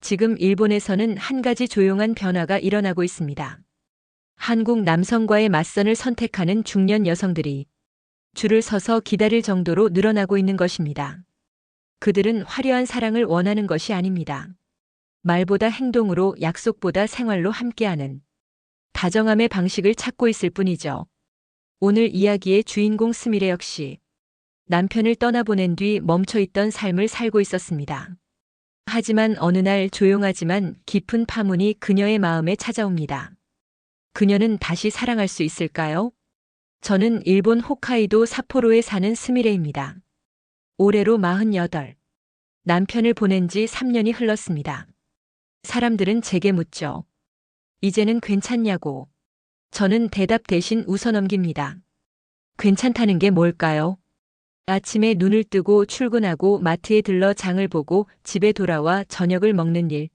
지금 일본에서는 한 가지 조용한 변화가 일어나고 있습니다. 한국 남성과의 맞선을 선택하는 중년 여성들이 줄을 서서 기다릴 정도로 늘어나고 있는 것입니다. 그들은 화려한 사랑을 원하는 것이 아닙니다. 말보다 행동으로, 약속보다 생활로 함께하는 다정함의 방식을 찾고 있을 뿐이죠. 오늘 이야기의 주인공 스미레 역시 남편을 떠나보낸 뒤 멈춰있던 삶을 살고 있었습니다. 하지만 어느 날 조용하지만 깊은 파문이 그녀의 마음에 찾아옵니다. 그녀는 다시 사랑할 수 있을까요? 저는 일본 홋카이도 삿포로에 사는 스미레입니다. 올해로 48. 남편을 보낸 지 3년이 흘렀습니다. 사람들은 제게 묻죠. 이제는 괜찮냐고. 저는 대답 대신 웃어넘깁니다. 괜찮다는 게 뭘까요? 아침에 눈을 뜨고 출근하고 마트에 들러 장을 보고 집에 돌아와 저녁을 먹는 일.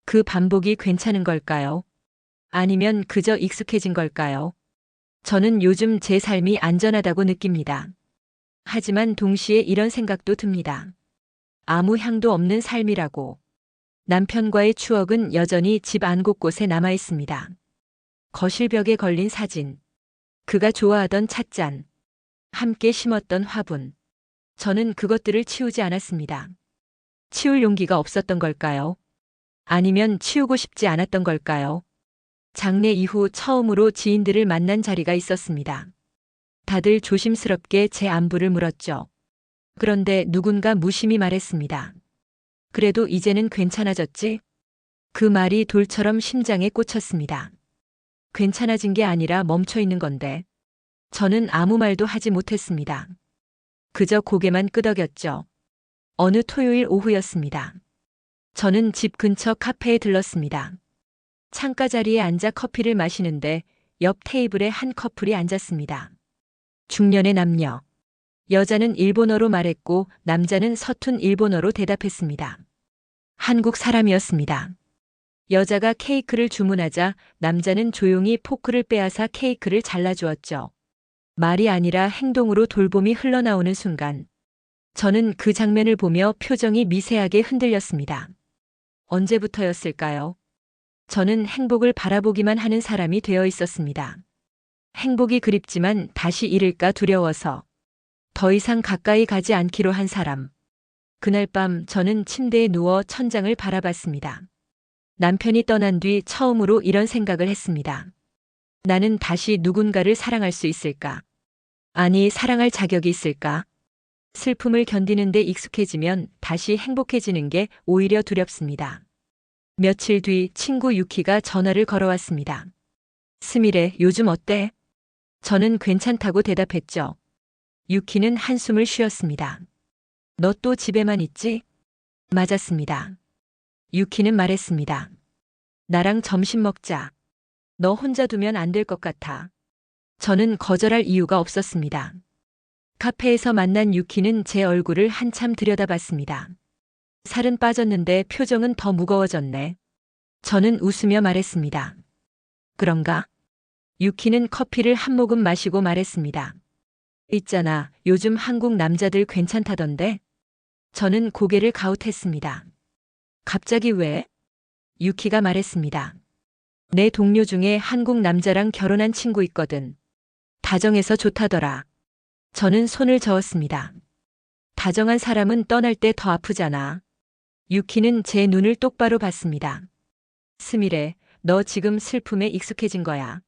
그 반복이 괜찮은 걸까요? 아니면 그저 익숙해진 걸까요? 저는 요즘 제 삶이 안전하다고 느낍니다. 하지만 동시에 이런 생각도 듭니다. 아무 향도 없는 삶이라고. 남편과의 추억은 여전히 집 안 곳곳에 남아 있습니다. 거실벽에 걸린 사진. 그가 좋아하던 찻잔. 함께 심었던 화분. 저는 그것들을 치우지 않았습니다. 치울 용기가 없었던 걸까요? 아니면 치우고 싶지 않았던 걸까요? 장례 이후 처음으로 지인들을 만난 자리가 있었습니다. 다들 조심스럽게 제 안부를 물었죠. 그런데 누군가 무심히 말했습니다. 그래도 이제는 괜찮아졌지? 그 말이 돌처럼 심장에 꽂혔습니다. 괜찮아진 게 아니라 멈춰 있는 건데. 저는 아무 말도 하지 못했습니다. 그저 고개만 끄덕였죠. 어느 토요일 오후였습니다. 저는 집 근처 카페에 들렀습니다. 창가 자리에 앉아 커피를 마시는데 옆 테이블에 한 커플이 앉았습니다. 중년의 남녀. 여자는 일본어로 말했고 남자는 서툰 일본어로 대답했습니다. 한국 사람이었습니다. 여자가 케이크를 주문하자 남자는 조용히 포크를 빼앗아 케이크를 잘라주었죠. 말이 아니라 행동으로 돌봄이 흘러나오는 순간 저는 그 장면을 보며 표정이 미세하게 흔들렸습니다. 언제부터였을까요? 저는 행복을 바라보기만 하는 사람이 되어 있었습니다. 행복이 그립지만 다시 잃을까 두려워서 더 이상 가까이 가지 않기로 한 사람. 그날 밤 저는 침대에 누워 천장을 바라봤습니다. 남편이 떠난 뒤 처음으로 이런 생각을 했습니다. 나는 다시 누군가를 사랑할 수 있을까? 아니, 사랑할 자격이 있을까? 슬픔을 견디는데 익숙해지면 다시 행복해지는 게 오히려 두렵습니다. 며칠 뒤 친구 유키가 전화를 걸어왔습니다. 스미레, 요즘 어때? 저는 괜찮다고 대답했죠. 유키는 한숨을 쉬었습니다. 너 또 집에만 있지? 맞았습니다. 유키는 말했습니다. 나랑 점심 먹자. 너 혼자 두면 안 될 것 같아. 저는 거절할 이유가 없었습니다. 카페에서 만난 유키는 제 얼굴을 한참 들여다봤습니다. 살은 빠졌는데 표정은 더 무거워졌네. 저는 웃으며 말했습니다. 그런가? 유키는 커피를 한 모금 마시고 말했습니다. 있잖아, 요즘 한국 남자들 괜찮다던데? 저는 고개를 가웃했습니다. 갑자기 왜? 유키가 말했습니다. 내 동료 중에 한국 남자랑 결혼한 친구 있거든. 다정해서 좋다더라. 저는 손을 저었습니다. 다정한 사람은 떠날 때 더 아프잖아. 유키는 제 눈을 똑바로 봤습니다. 스미레, 너 지금 슬픔에 익숙해진 거야.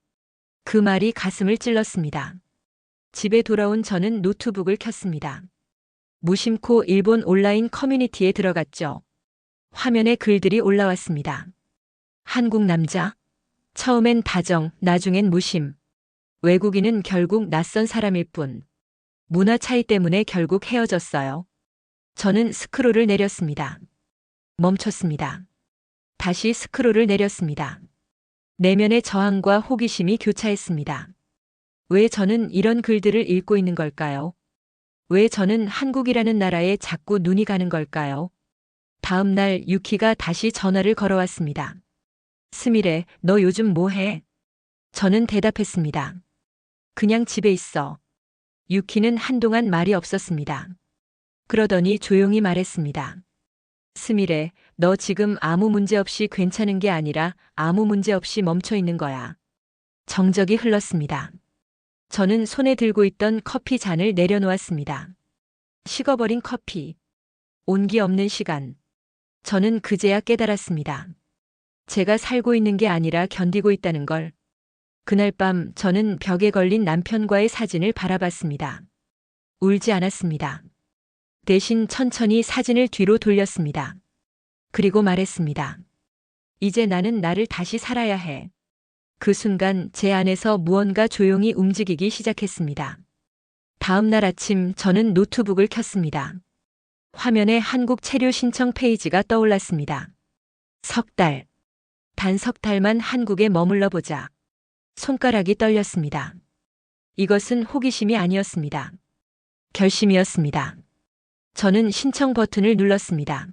그 말이 가슴을 찔렀습니다. 집에 돌아온 저는 노트북을 켰습니다. 무심코 일본 온라인 커뮤니티에 들어갔죠. 화면에 글들이 올라왔습니다. 한국 남자. 처음엔 다정, 나중엔 무심. 외국인은 결국 낯선 사람일 뿐. 문화 차이 때문에 결국 헤어졌어요. 저는 스크롤을 내렸습니다. 멈췄습니다. 다시 스크롤을 내렸습니다. 내면의 저항과 호기심이 교차했습니다. 왜 저는 이런 글들을 읽고 있는 걸까요? 왜 저는 한국이라는 나라에 자꾸 눈이 가는 걸까요? 다음 날 유키가 다시 전화를 걸어왔습니다. 스미레, 너 요즘 뭐 해? 저는 대답했습니다. 그냥 집에 있어. 유키는 한동안 말이 없었습니다. 그러더니 조용히 말했습니다. 스미레, 너 지금 아무 문제 없이 괜찮은 게 아니라 아무 문제 없이 멈춰 있는 거야. 정적이 흘렀습니다. 저는 손에 들고 있던 커피 잔을 내려놓았습니다. 식어버린 커피. 온기 없는 시간. 저는 그제야 깨달았습니다. 제가 살고 있는 게 아니라 견디고 있다는 걸. 그날 밤 저는 벽에 걸린 남편과의 사진을 바라봤습니다. 울지 않았습니다. 대신 천천히 사진을 뒤로 돌렸습니다. 그리고 말했습니다. 이제 나는 나를 다시 살아야 해. 그 순간 제 안에서 무언가 조용히 움직이기 시작했습니다. 다음 날 아침 저는 노트북을 켰습니다. 화면에 한국 체류 신청 페이지가 떠올랐습니다. 석 달. 단 석 달만 한국에 머물러 보자. 손가락이 떨렸습니다. 이것은 호기심이 아니었습니다. 결심이었습니다. 저는 신청 버튼을 눌렀습니다.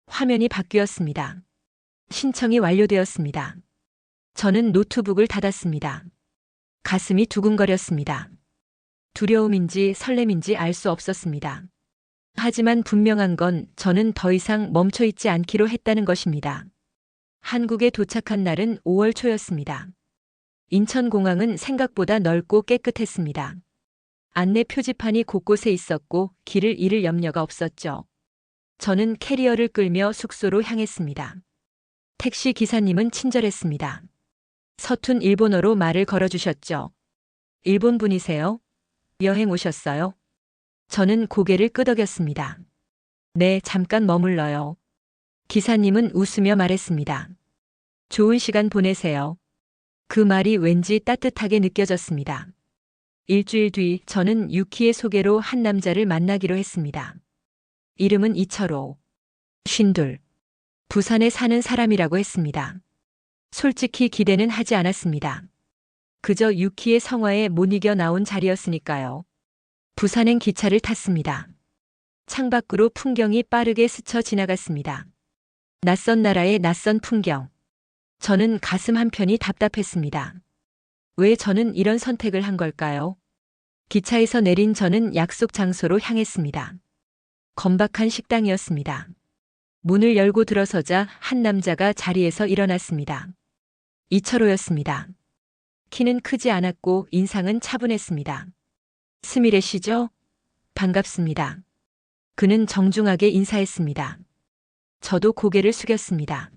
화면이 바뀌었습니다. 신청이 완료되었습니다. 저는 노트북을 닫았습니다. 가슴이 두근거렸습니다. 두려움인지 설렘인지 알 수 없었습니다. 하지만 분명한 건 저는 더 이상 멈춰 있지 않기로 했다는 것입니다. 한국에 도착한 날은 5월 초였습니다. 인천공항은 생각보다 넓고 깨끗했습니다. 안내 표지판이 곳곳에 있었고 길을 잃을 염려가 없었죠. 저는 캐리어를 끌며 숙소로 향했습니다. 택시 기사님은 친절했습니다. 서툰 일본어로 말을 걸어주셨죠. 일본 분이세요? 여행 오셨어요? 저는 고개를 끄덕였습니다. 네, 잠깐 머물러요. 기사님은 웃으며 말했습니다. 좋은 시간 보내세요. 그 말이 왠지 따뜻하게 느껴졌습니다. 일주일 뒤 저는 유키의 소개로 한 남자를 만나기로 했습니다. 이름은 이철호. 52. 부산에 사는 사람이라고 했습니다. 솔직히 기대는 하지 않았습니다. 그저 유키의 성화에 못 이겨 나온 자리였으니까요. 부산행 기차를 탔습니다. 창밖으로 풍경이 빠르게 스쳐 지나갔습니다. 낯선 나라의 낯선 풍경. 저는 가슴 한편이 답답했습니다. 왜 저는 이런 선택을 한 걸까요? 기차에서 내린 저는 약속 장소로 향했습니다. 건박한 식당이었습니다. 문을 열고 들어서자 한 남자가 자리에서 일어났습니다. 이철호였습니다. 키는 크지 않았고 인상은 차분했습니다. 스미레 씨죠? 반갑습니다. 그는 정중하게 인사했습니다. 저도 고개를 숙였습니다.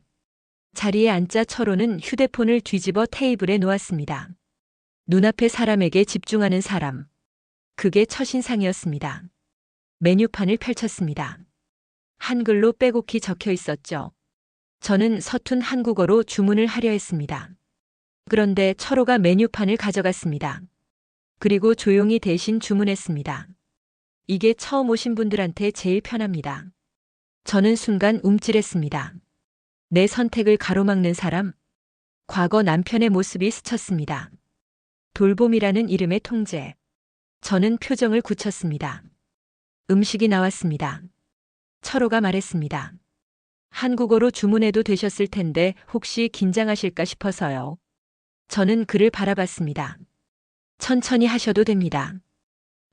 자리에 앉자 철호는 휴대폰을 뒤집어 테이블에 놓았습니다. 눈앞의 사람에게 집중하는 사람. 그게 첫인상이었습니다. 메뉴판을 펼쳤습니다. 한글로 빼곡히 적혀 있었죠. 저는 서툰 한국어로 주문을 하려 했습니다. 그런데 철호가 메뉴판을 가져갔습니다. 그리고 조용히 대신 주문했습니다. 이게 처음 오신 분들한테 제일 편합니다. 저는 순간 움찔했습니다. 내 선택을 가로막는 사람? 과거 남편의 모습이 스쳤습니다. 돌봄이라는 이름의 통제. 저는 표정을 굳혔습니다. 음식이 나왔습니다. 철호가 말했습니다. 한국어로 주문해도 되셨을 텐데 혹시 긴장하실까 싶어서요. 저는 그를 바라봤습니다. 천천히 하셔도 됩니다.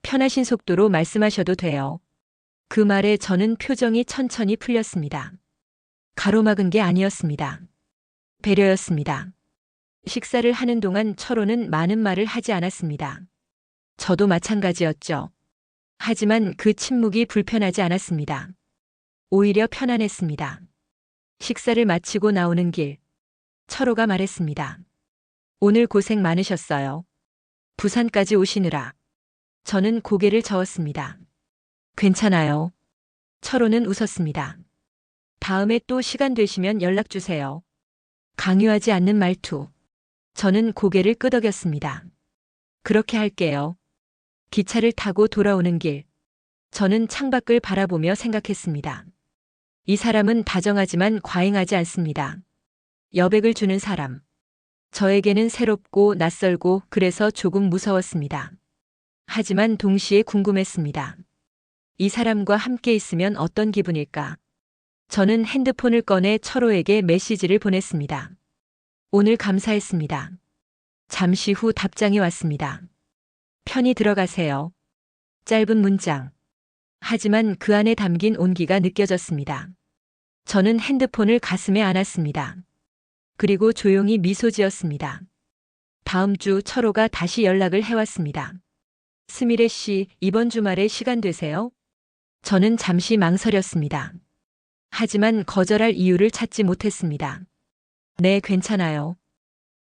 편하신 속도로 말씀하셔도 돼요. 그 말에 저는 표정이 천천히 풀렸습니다. 가로막은 게 아니었습니다. 배려였습니다. 식사를 하는 동안 철호는 많은 말을 하지 않았습니다. 저도 마찬가지였죠. 하지만 그 침묵이 불편하지 않았습니다. 오히려 편안했습니다. 식사를 마치고 나오는 길, 철호가 말했습니다. 오늘 고생 많으셨어요. 부산까지 오시느라. 저는 고개를 저었습니다. 괜찮아요. 철호는 웃었습니다. 다음에 또 시간 되시면 연락 주세요. 강요하지 않는 말투. 저는 고개를 끄덕였습니다. 그렇게 할게요. 기차를 타고 돌아오는 길. 저는 창밖을 바라보며 생각했습니다. 이 사람은 다정하지만 과잉하지 않습니다. 여백을 주는 사람. 저에게는 새롭고 낯설고 그래서 조금 무서웠습니다. 하지만 동시에 궁금했습니다. 이 사람과 함께 있으면 어떤 기분일까? 저는 핸드폰을 꺼내 철호에게 메시지를 보냈습니다. 오늘 감사했습니다. 잠시 후 답장이 왔습니다. 편히 들어가세요. 짧은 문장. 하지만 그 안에 담긴 온기가 느껴졌습니다. 저는 핸드폰을 가슴에 안았습니다. 그리고 조용히 미소 지었습니다. 다음 주 철호가 다시 연락을 해왔습니다. 스미레 씨, 이번 주말에 시간 되세요? 저는 잠시 망설였습니다. 하지만 거절할 이유를 찾지 못했습니다. 네, 괜찮아요.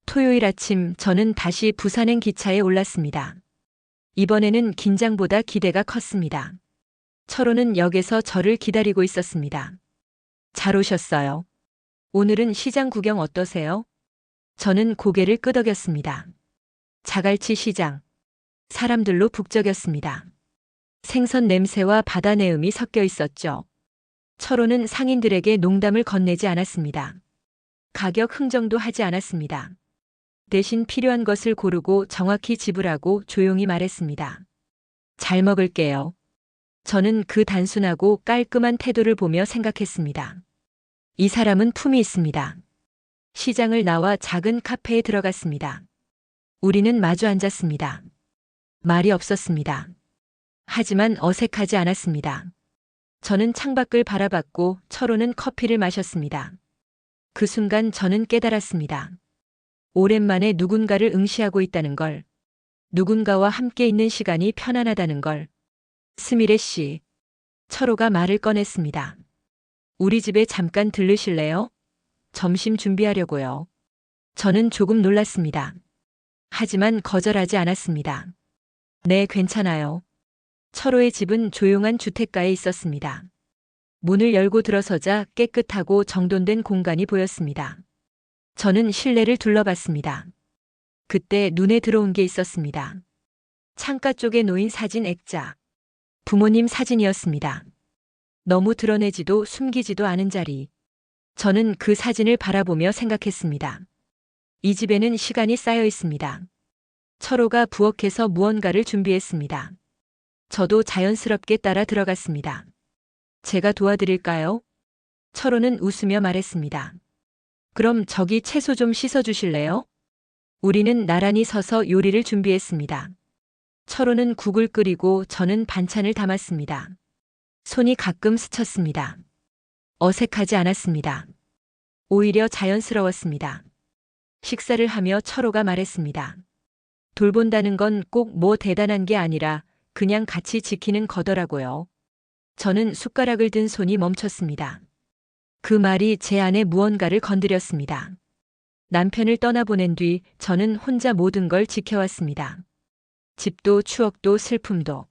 토요일 아침 저는 다시 부산행 기차에 올랐습니다. 이번에는 긴장보다 기대가 컸습니다. 철호는 역에서 저를 기다리고 있었습니다. 잘 오셨어요. 오늘은 시장 구경 어떠세요? 저는 고개를 끄덕였습니다. 자갈치 시장. 사람들로 북적였습니다. 생선 냄새와 바다 내음이 섞여 있었죠. 철호는 상인들에게 농담을 건네지 않았습니다. 가격 흥정도 하지 않았습니다. 대신 필요한 것을 고르고 정확히 지불하고 조용히 말했습니다. 잘 먹을게요. 저는 그 단순하고 깔끔한 태도를 보며 생각했습니다. 이 사람은 품이 있습니다. 시장을 나와 작은 카페에 들어갔습니다. 우리는 마주 앉았습니다. 말이 없었습니다. 하지만 어색하지 않았습니다. 저는 창밖을 바라봤고 철호는 커피를 마셨습니다. 그 순간 저는 깨달았습니다. 오랜만에 누군가를 응시하고 있다는 걸, 누군가와 함께 있는 시간이 편안하다는 걸. 스미레 씨, 철호가 말을 꺼냈습니다. 우리 집에 잠깐 들르실래요? 점심 준비하려고요. 저는 조금 놀랐습니다. 하지만 거절하지 않았습니다. 네, 괜찮아요. 철호의 집은 조용한 주택가에 있었습니다. 문을 열고 들어서자 깨끗하고 정돈된 공간이 보였습니다. 저는 실내를 둘러봤습니다. 그때 눈에 들어온 게 있었습니다. 창가 쪽에 놓인 사진 액자. 부모님 사진이었습니다. 너무 드러내지도 숨기지도 않은 자리. 저는 그 사진을 바라보며 생각했습니다. 이 집에는 시간이 쌓여 있습니다. 철호가 부엌에서 무언가를 준비했습니다. 저도 자연스럽게 따라 들어갔습니다. 제가 도와드릴까요? 철호는 웃으며 말했습니다. 그럼 저기 채소 좀 씻어주실래요? 우리는 나란히 서서 요리를 준비했습니다. 철호는 국을 끓이고 저는 반찬을 담았습니다. 손이 가끔 스쳤습니다. 어색하지 않았습니다. 오히려 자연스러웠습니다. 식사를 하며 철호가 말했습니다. 돌본다는 건 꼭 뭐 대단한 게 아니라 그냥 같이 지키는 거더라고요. 저는 숟가락을 든 손이 멈췄습니다. 그 말이 제 안에 무언가를 건드렸습니다. 남편을 떠나보낸 뒤 저는 혼자 모든 걸 지켜왔습니다. 집도 추억도 슬픔도.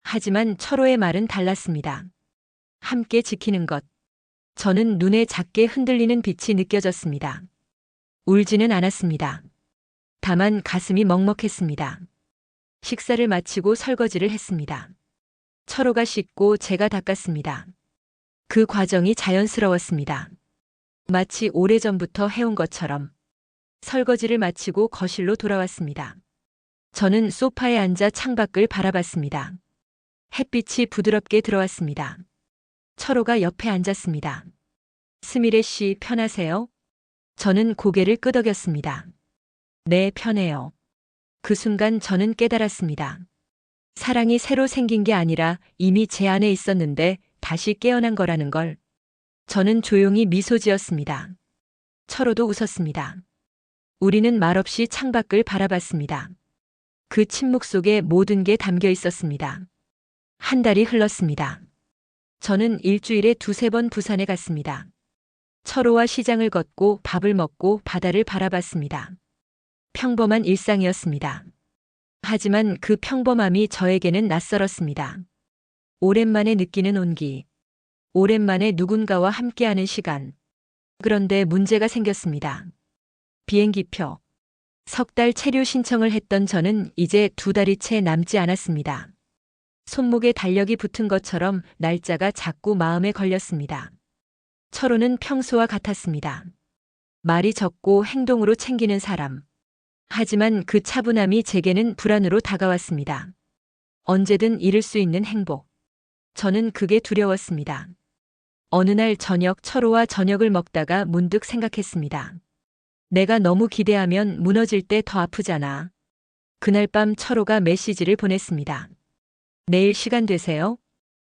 하지만 철호의 말은 달랐습니다. 함께 지키는 것. 저는 눈에 작게 흔들리는 빛이 느껴졌습니다. 울지는 않았습니다. 다만 가슴이 먹먹했습니다. 식사를 마치고 설거지를 했습니다. 철호가 씻고 제가 닦았습니다. 그 과정이 자연스러웠습니다. 마치 오래전부터 해온 것처럼. 설거지를 마치고 거실로 돌아왔습니다. 저는 소파에 앉아 창밖을 바라봤습니다. 햇빛이 부드럽게 들어왔습니다. 철호가 옆에 앉았습니다. 스미레 씨, 편하세요? 저는 고개를 끄덕였습니다. 네, 편해요. 그 순간 저는 깨달았습니다. 사랑이 새로 생긴 게 아니라 이미 제 안에 있었는데 다시 깨어난 거라는 걸. 저는 조용히 미소 지었습니다. 철호도 웃었습니다. 우리는 말없이 창밖을 바라봤습니다. 그 침묵 속에 모든 게 담겨 있었습니다. 한 달이 흘렀습니다. 저는 일주일에 두세 번 부산에 갔습니다. 철호와 시장을 걷고 밥을 먹고 바다를 바라봤습니다. 평범한 일상이었습니다. 하지만 그 평범함이 저에게는 낯설었습니다. 오랜만에 느끼는 온기. 오랜만에 누군가와 함께하는 시간. 그런데 문제가 생겼습니다. 비행기표. 석 달 체류 신청을 했던 저는 이제 2달이 채 남지 않았습니다. 손목에 달력이 붙은 것처럼 날짜가 자꾸 마음에 걸렸습니다. 철호는 평소와 같았습니다. 말이 적고 행동으로 챙기는 사람. 하지만 그 차분함이 제게는 불안으로 다가왔습니다. 언제든 잃을 수 있는 행복. 저는 그게 두려웠습니다. 어느 날 저녁 철호와 저녁을 먹다가 문득 생각했습니다. 내가 너무 기대하면 무너질 때 더 아프잖아. 그날 밤 철호가 메시지를 보냈습니다. 내일 시간 되세요?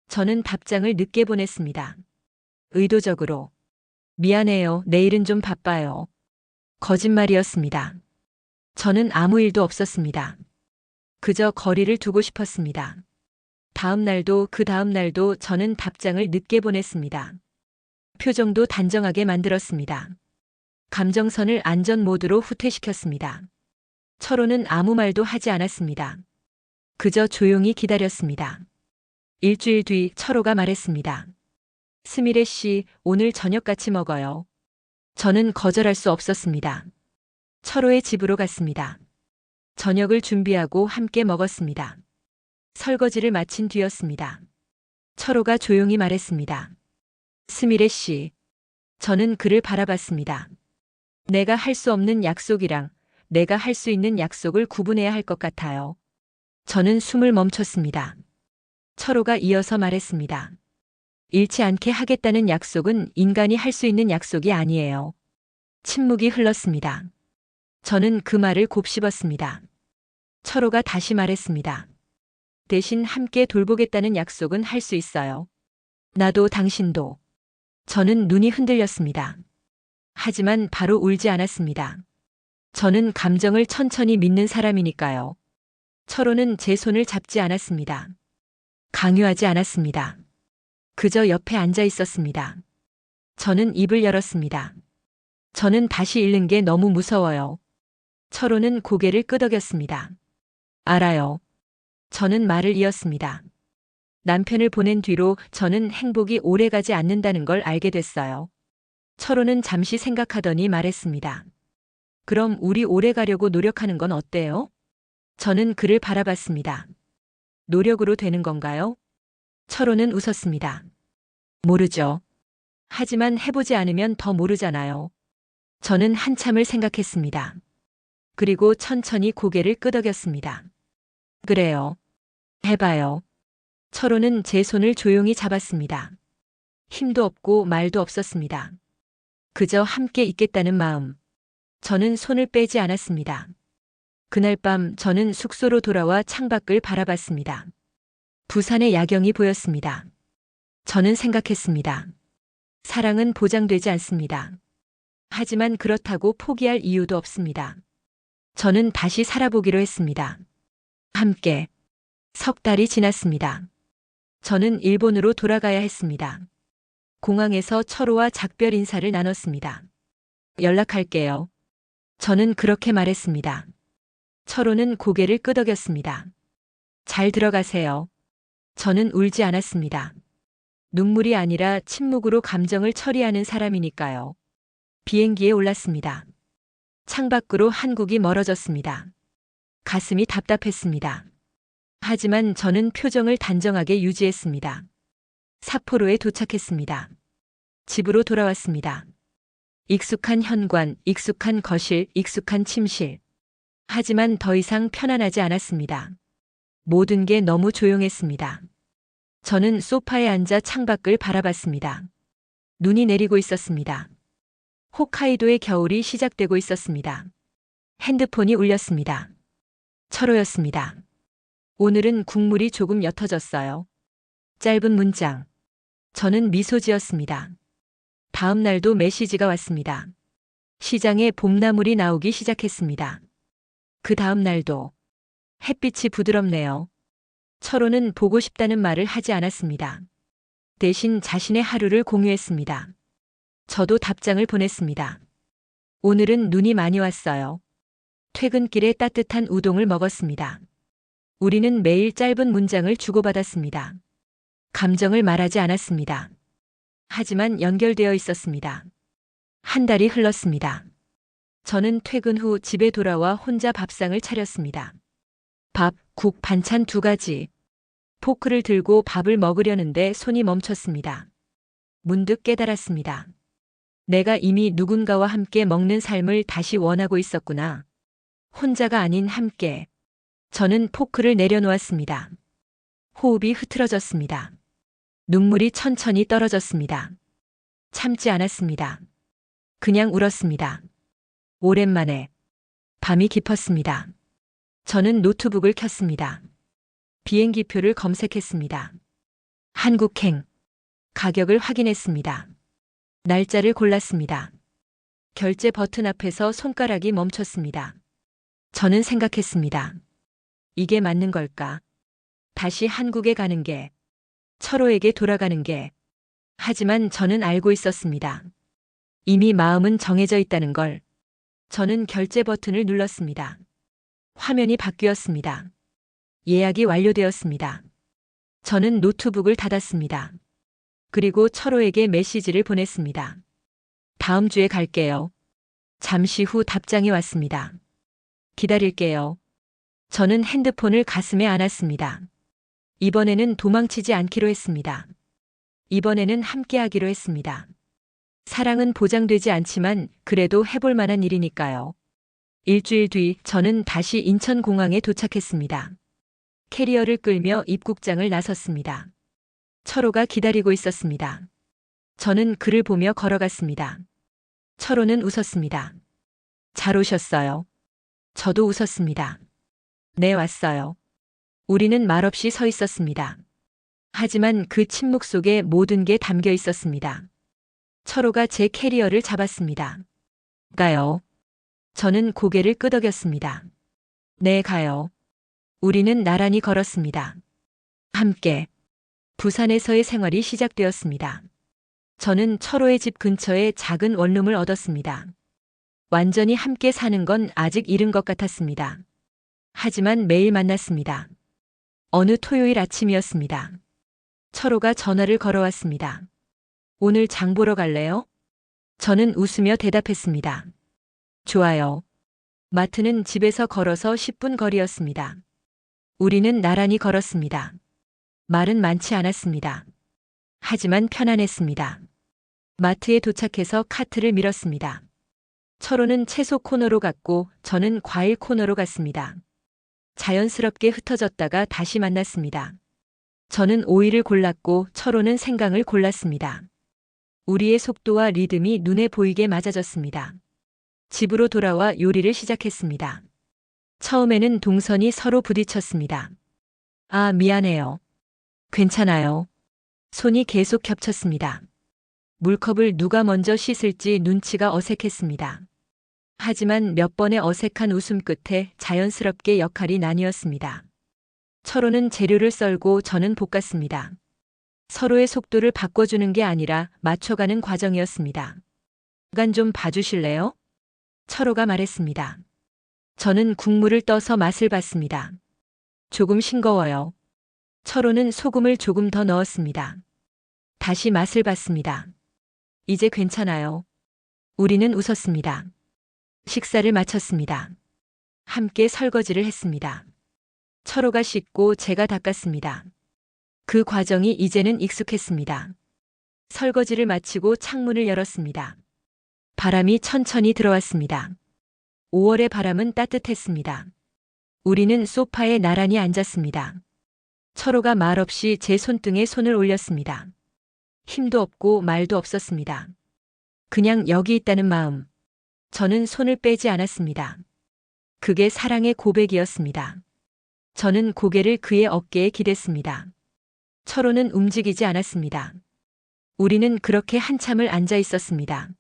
저는 답장을 늦게 보냈습니다. 의도적으로. 미안해요. 내일은 좀 바빠요. 거짓말이었습니다. 저는 아무 일도 없었습니다. 그저 거리를 두고 싶었습니다. 다음 날도 그 다음 날도 저는 답장을 늦게 보냈습니다. 표정도 단정하게 만들었습니다. 감정선을 안전 모드로 후퇴시켰습니다. 철호는 아무 말도 하지 않았습니다. 그저 조용히 기다렸습니다. 일주일 뒤 철호가 말했습니다. 스미레 씨, 오늘 저녁 같이 먹어요. 저는 거절할 수 없었습니다. 철호의 집으로 갔습니다. 저녁을 준비하고 함께 먹었습니다. 설거지를 마친 뒤였습니다. 철호가 조용히 말했습니다. 스미레 씨, 저는 그를 바라봤습니다. 내가 할 수 없는 약속이랑 내가 할 수 있는 약속을 구분해야 할 것 같아요. 저는 숨을 멈췄습니다. 철호가 이어서 말했습니다. 잃지 않게 하겠다는 약속은 인간이 할 수 있는 약속이 아니에요. 침묵이 흘렀습니다. 저는 그 말을 곱씹었습니다. 철호가 다시 말했습니다. 대신 함께 돌보겠다는 약속은 할 수 있어요. 나도 당신도. 저는 눈이 흔들렸습니다. 하지만 바로 울지 않았습니다. 저는 감정을 천천히 믿는 사람이니까요. 철호는 제 손을 잡지 않았습니다. 강요하지 않았습니다. 그저 옆에 앉아 있었습니다. 저는 입을 열었습니다. 저는 다시 잃는 게 너무 무서워요. 철호는 고개를 끄덕였습니다. 알아요. 저는 말을 이었습니다. 남편을 보낸 뒤로 저는 행복이 오래가지 않는다는 걸 알게 됐어요. 철호는 잠시 생각하더니 말했습니다. 그럼 우리 오래가려고 노력하는 건 어때요? 저는 그를 바라봤습니다. 노력으로 되는 건가요? 철호는 웃었습니다. 모르죠. 하지만 해보지 않으면 더 모르잖아요. 저는 한참을 생각했습니다. 그리고 천천히 고개를 끄덕였습니다. 그래요. 해봐요. 철호는 제 손을 조용히 잡았습니다. 힘도 없고 말도 없었습니다. 그저 함께 있겠다는 마음. 저는 손을 빼지 않았습니다. 그날 밤 저는 숙소로 돌아와 창밖을 바라봤습니다. 부산의 야경이 보였습니다. 저는 생각했습니다. 사랑은 보장되지 않습니다. 하지만 그렇다고 포기할 이유도 없습니다. 저는 다시 살아보기로 했습니다. 함께. 석 달이 지났습니다. 저는 일본으로 돌아가야 했습니다. 공항에서 철호와 작별 인사를 나눴습니다. 연락할게요. 저는 그렇게 말했습니다. 철호는 고개를 끄덕였습니다. 잘 들어가세요. 저는 울지 않았습니다. 눈물이 아니라 침묵으로 감정을 처리하는 사람이니까요. 비행기에 올랐습니다. 창밖으로 한국이 멀어졌습니다. 가슴이 답답했습니다. 하지만 저는 표정을 단정하게 유지했습니다. 삿포로에 도착했습니다. 집으로 돌아왔습니다. 익숙한 현관, 익숙한 거실, 익숙한 침실. 하지만 더 이상 편안하지 않았습니다. 모든 게 너무 조용했습니다. 저는 소파에 앉아 창밖을 바라봤습니다. 눈이 내리고 있었습니다. 홋카이도의 겨울이 시작되고 있었습니다. 핸드폰이 울렸습니다. 철호였습니다. 오늘은 국물이 조금 옅어졌어요. 짧은 문장. 저는 미소 지었습니다. 다음 날도 메시지가 왔습니다. 시장에 봄나물이 나오기 시작했습니다. 그 다음 날도. 햇빛이 부드럽네요. 철호는 보고 싶다는 말을 하지 않았습니다. 대신 자신의 하루를 공유했습니다. 저도 답장을 보냈습니다. 오늘은 눈이 많이 왔어요. 퇴근길에 따뜻한 우동을 먹었습니다. 우리는 매일 짧은 문장을 주고받았습니다. 감정을 말하지 않았습니다. 하지만 연결되어 있었습니다. 한 달이 흘렀습니다. 저는 퇴근 후 집에 돌아와 혼자 밥상을 차렸습니다. 밥, 국, 반찬 2가지. 포크를 들고 밥을 먹으려는데 손이 멈췄습니다. 문득 깨달았습니다. 내가 이미 누군가와 함께 먹는 삶을 다시 원하고 있었구나. 혼자가 아닌 함께. 저는 포크를 내려놓았습니다. 호흡이 흐트러졌습니다. 눈물이 천천히 떨어졌습니다. 참지 않았습니다. 그냥 울었습니다. 오랜만에. 밤이 깊었습니다. 저는 노트북을 켰습니다. 비행기표를 검색했습니다. 한국행. 가격을 확인했습니다. 날짜를 골랐습니다. 결제 버튼 앞에서 손가락이 멈췄습니다. 저는 생각했습니다. 이게 맞는 걸까? 다시 한국에 가는 게, 철호에게 돌아가는 게. 하지만 저는 알고 있었습니다. 이미 마음은 정해져 있다는 걸. 저는 결제 버튼을 눌렀습니다. 화면이 바뀌었습니다. 예약이 완료되었습니다. 저는 노트북을 닫았습니다. 그리고 철호에게 메시지를 보냈습니다. 다음 주에 갈게요. 잠시 후 답장이 왔습니다. 기다릴게요. 저는 핸드폰을 가슴에 안았습니다. 이번에는 도망치지 않기로 했습니다. 이번에는 함께하기로 했습니다. 사랑은 보장되지 않지만 그래도 해볼 만한 일이니까요. 일주일 뒤 저는 다시 인천공항에 도착했습니다. 캐리어를 끌며 입국장을 나섰습니다. 철호가 기다리고 있었습니다. 저는 그를 보며 걸어갔습니다. 철호는 웃었습니다. 잘 오셨어요. 저도 웃었습니다. 네, 왔어요. 우리는 말없이 서 있었습니다. 하지만 그 침묵 속에 모든 게 담겨 있었습니다. 철호가 제 캐리어를 잡았습니다. 가요. 저는 고개를 끄덕였습니다. 네, 가요. 우리는 나란히 걸었습니다. 함께. 부산에서의 생활이 시작되었습니다. 저는 철호의 집 근처에 작은 원룸을 얻었습니다. 완전히 함께 사는 건 아직 이른 것 같았습니다. 하지만 매일 만났습니다. 어느 토요일 아침이었습니다. 철호가 전화를 걸어왔습니다. 오늘 장 보러 갈래요? 저는 웃으며 대답했습니다. 좋아요. 마트는 집에서 걸어서 10분 거리였습니다. 우리는 나란히 걸었습니다. 말은 많지 않았습니다. 하지만 편안했습니다. 마트에 도착해서 카트를 밀었습니다. 철호는 채소 코너로 갔고 저는 과일 코너로 갔습니다. 자연스럽게 흩어졌다가 다시 만났습니다. 저는 오이를 골랐고 철호는 생강을 골랐습니다. 우리의 속도와 리듬이 눈에 보이게 맞아졌습니다. 집으로 돌아와 요리를 시작했습니다. 처음에는 동선이 서로 부딪혔습니다. 아, 미안해요. 괜찮아요. 손이 계속 겹쳤습니다. 물컵을 누가 먼저 씻을지 눈치가 어색했습니다. 하지만 몇 번의 어색한 웃음 끝에 자연스럽게 역할이 나뉘었습니다. 철호는 재료를 썰고 저는 볶았습니다. 서로의 속도를 바꿔주는 게 아니라 맞춰가는 과정이었습니다. 잠깐 좀 봐주실래요? 철호가 말했습니다. 저는 국물을 떠서 맛을 봤습니다. 조금 싱거워요. 철호는 소금을 조금 더 넣었습니다. 다시 맛을 봤습니다. 이제 괜찮아요. 우리는 웃었습니다. 식사를 마쳤습니다. 함께 설거지를 했습니다. 철호가 씻고 제가 닦았습니다. 그 과정이 이제는 익숙했습니다. 설거지를 마치고 창문을 열었습니다. 바람이 천천히 들어왔습니다. 5월의 바람은 따뜻했습니다. 우리는 소파에 나란히 앉았습니다. 철호가 말없이 제 손등에 손을 올렸습니다. 힘도 없고 말도 없었습니다. 그냥 여기 있다는 마음. 저는 손을 빼지 않았습니다. 그게 사랑의 고백이었습니다. 저는 고개를 그의 어깨에 기댔습니다. 철호는 움직이지 않았습니다. 우리는 그렇게 한참을 앉아 있었습니다.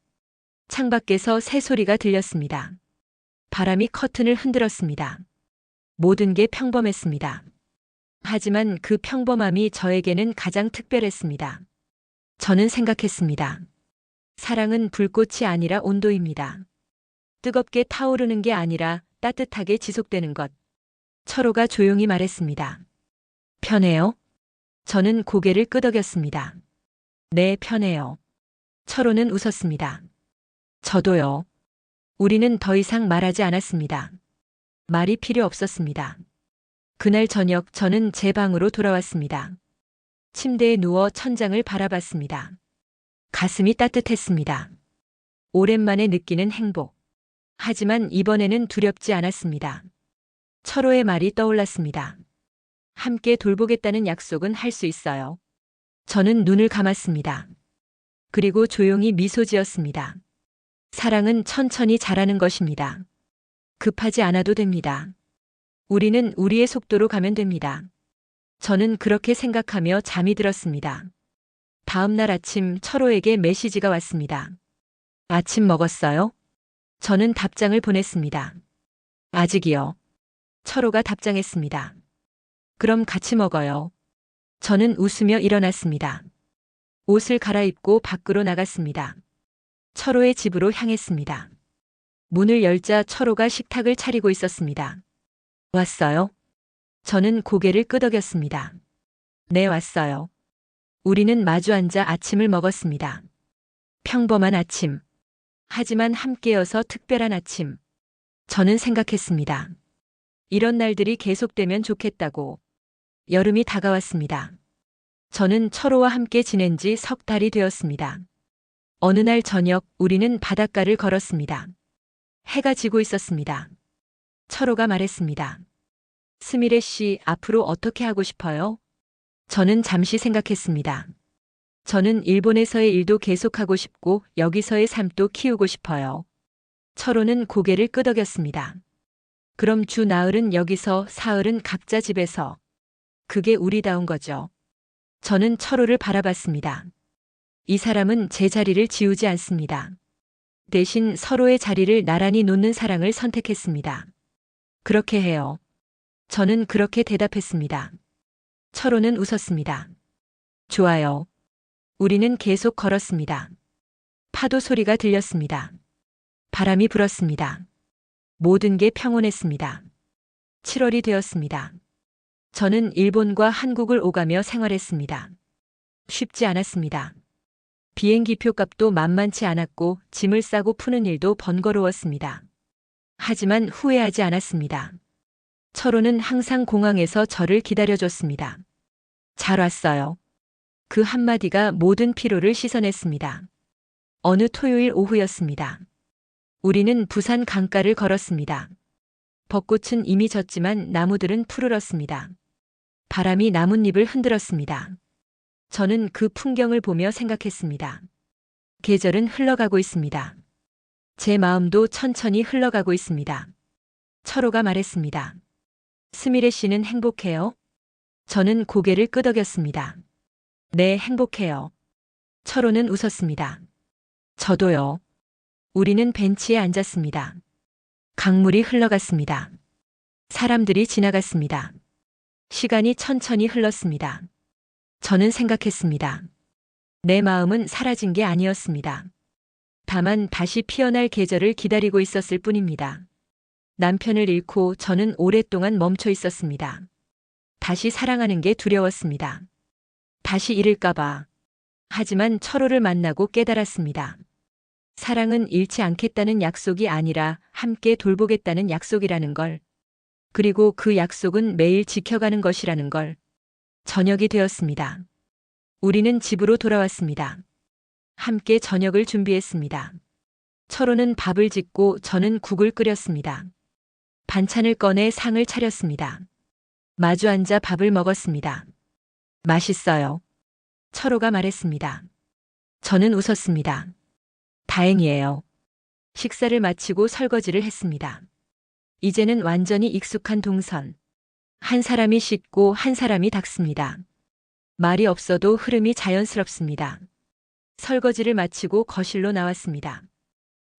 창밖에서 새소리가 들렸습니다. 바람이 커튼을 흔들었습니다. 모든 게 평범했습니다. 하지만 그 평범함이 저에게는 가장 특별했습니다. 저는 생각했습니다. 사랑은 불꽃이 아니라 온도입니다. 뜨겁게 타오르는 게 아니라 따뜻하게 지속되는 것. 철호가 조용히 말했습니다. 편해요? 저는 고개를 끄덕였습니다. 네, 편해요. 철호는 웃었습니다. 저도요. 우리는 더 이상 말하지 않았습니다. 말이 필요 없었습니다. 그날 저녁 저는 제 방으로 돌아왔습니다. 침대에 누워 천장을 바라봤습니다. 가슴이 따뜻했습니다. 오랜만에 느끼는 행복. 하지만 이번에는 두렵지 않았습니다. 철호의 말이 떠올랐습니다. 함께 돌보겠다는 약속은 할 수 있어요. 저는 눈을 감았습니다. 그리고 조용히 미소 지었습니다. 사랑은 천천히 자라는 것입니다. 급하지 않아도 됩니다. 우리는 우리의 속도로 가면 됩니다. 저는 그렇게 생각하며 잠이 들었습니다. 다음 날 아침 철호에게 메시지가 왔습니다. 아침 먹었어요? 저는 답장을 보냈습니다. 아직이요. 철호가 답장했습니다. 그럼 같이 먹어요. 저는 웃으며 일어났습니다. 옷을 갈아입고 밖으로 나갔습니다. 철호의 집으로 향했습니다. 문을 열자 철호가 식탁을 차리고 있었습니다. 왔어요? 저는 고개를 끄덕였습니다. 네, 왔어요. 우리는 마주 앉아 아침을 먹었습니다. 평범한 아침. 하지만 함께여서 특별한 아침. 저는 생각했습니다. 이런 날들이 계속되면 좋겠다고. 여름이 다가왔습니다. 저는 철호와 함께 지낸 지 석 달이 되었습니다. 어느 날 저녁 우리는 바닷가를 걸었습니다. 해가 지고 있었습니다. 철호가 말했습니다. 스미레 씨, 앞으로 어떻게 하고 싶어요? 저는 잠시 생각했습니다. 저는 일본에서의 일도 계속하고 싶고 여기서의 삶도 키우고 싶어요. 철호는 고개를 끄덕였습니다. 그럼 주 나흘은 여기서, 사흘은 각자 집에서. 그게 우리다운 거죠. 저는 철호를 바라봤습니다. 이 사람은 제 자리를 지우지 않습니다. 대신 서로의 자리를 나란히 놓는 사랑을 선택했습니다. 그렇게 해요. 저는 그렇게 대답했습니다. 철호는 웃었습니다. 좋아요. 우리는 계속 걸었습니다. 파도 소리가 들렸습니다. 바람이 불었습니다. 모든 게 평온했습니다. 7월이 되었습니다. 저는 일본과 한국을 오가며 생활했습니다. 쉽지 않았습니다. 비행기표 값도 만만치 않았고 짐을 싸고 푸는 일도 번거로웠습니다. 하지만 후회하지 않았습니다. 철호는 항상 공항에서 저를 기다려줬습니다. 잘 왔어요. 그 한마디가 모든 피로를 씻어냈습니다. 어느 토요일 오후였습니다. 우리는 부산 강가를 걸었습니다. 벚꽃은 이미 졌지만 나무들은 푸르렀습니다. 바람이 나뭇잎을 흔들었습니다. 저는 그 풍경을 보며 생각했습니다. 계절은 흘러가고 있습니다. 제 마음도 천천히 흘러가고 있습니다. 철호가 말했습니다. 스미레 씨는 행복해요? 저는 고개를 끄덕였습니다. 네, 행복해요. 철호는 웃었습니다. 저도요. 우리는 벤치에 앉았습니다. 강물이 흘러갔습니다. 사람들이 지나갔습니다. 시간이 천천히 흘렀습니다. 저는 생각했습니다. 내 마음은 사라진 게 아니었습니다. 다만 다시 피어날 계절을 기다리고 있었을 뿐입니다. 남편을 잃고 저는 오랫동안 멈춰 있었습니다. 다시 사랑하는 게 두려웠습니다. 다시 잃을까봐. 하지만 철호를 만나고 깨달았습니다. 사랑은 잃지 않겠다는 약속이 아니라 함께 돌보겠다는 약속이라는 걸. 그리고 그 약속은 매일 지켜가는 것이라는 걸. 저녁이 되었습니다. 우리는 집으로 돌아왔습니다. 함께 저녁을 준비했습니다. 철호는 밥을 짓고 저는 국을 끓였습니다. 반찬을 꺼내 상을 차렸습니다. 마주 앉아 밥을 먹었습니다. 맛있어요. 철호가 말했습니다. 저는 웃었습니다. 다행이에요. 식사를 마치고 설거지를 했습니다. 이제는 완전히 익숙한 동선. 한 사람이 씻고 한 사람이 닦습니다. 말이 없어도 흐름이 자연스럽습니다. 설거지를 마치고 거실로 나왔습니다.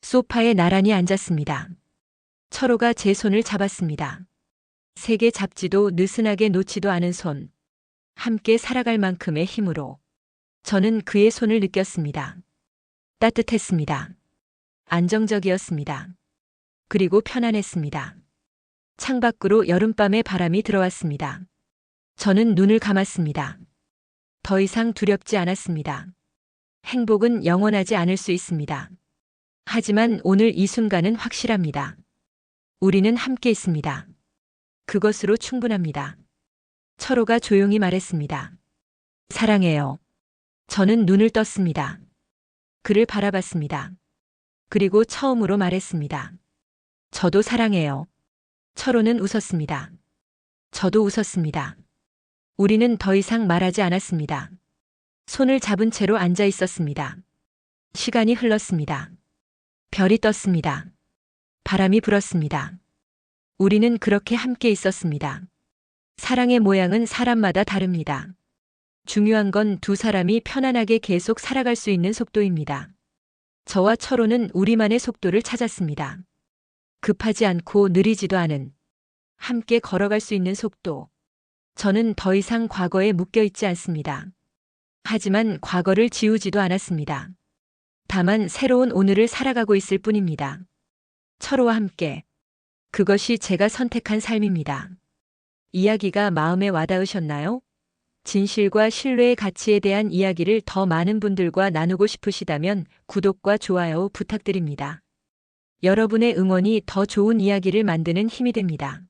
소파에 나란히 앉았습니다. 철호가 제 손을 잡았습니다. 세게 잡지도 느슨하게 놓지도 않은 손. 함께 살아갈 만큼의 힘으로. 저는 그의 손을 느꼈습니다. 따뜻했습니다. 안정적이었습니다. 그리고 편안했습니다. 창밖으로 여름밤의 바람이 들어왔습니다. 저는 눈을 감았습니다. 더 이상 두렵지 않았습니다. 행복은 영원하지 않을 수 있습니다. 하지만 오늘 이 순간은 확실합니다. 우리는 함께 있습니다. 그것으로 충분합니다. 철호가 조용히 말했습니다. 사랑해요. 저는 눈을 떴습니다. 그를 바라봤습니다. 그리고 처음으로 말했습니다. 저도 사랑해요. 철호는 웃었습니다. 저도 웃었습니다. 우리는 더 이상 말하지 않았습니다. 손을 잡은 채로 앉아 있었습니다. 시간이 흘렀습니다. 별이 떴습니다. 바람이 불었습니다. 우리는 그렇게 함께 있었습니다. 사랑의 모양은 사람마다 다릅니다. 중요한 건 두 사람이 편안하게 계속 살아갈 수 있는 속도입니다. 저와 철호는 우리만의 속도를 찾았습니다. 급하지 않고 느리지도 않은 함께 걸어갈 수 있는 속도. 저는 더 이상 과거에 묶여 있지 않습니다. 하지만 과거를 지우지도 않았습니다. 다만 새로운 오늘을 살아가고 있을 뿐입니다. 철호와 함께. 그것이 제가 선택한 삶입니다. 이야기가 마음에 와닿으셨나요? 진실과 신뢰의 가치에 대한 이야기를 더 많은 분들과 나누고 싶으시다면 구독과 좋아요 부탁드립니다. 여러분의 응원이 더 좋은 이야기를 만드는 힘이 됩니다.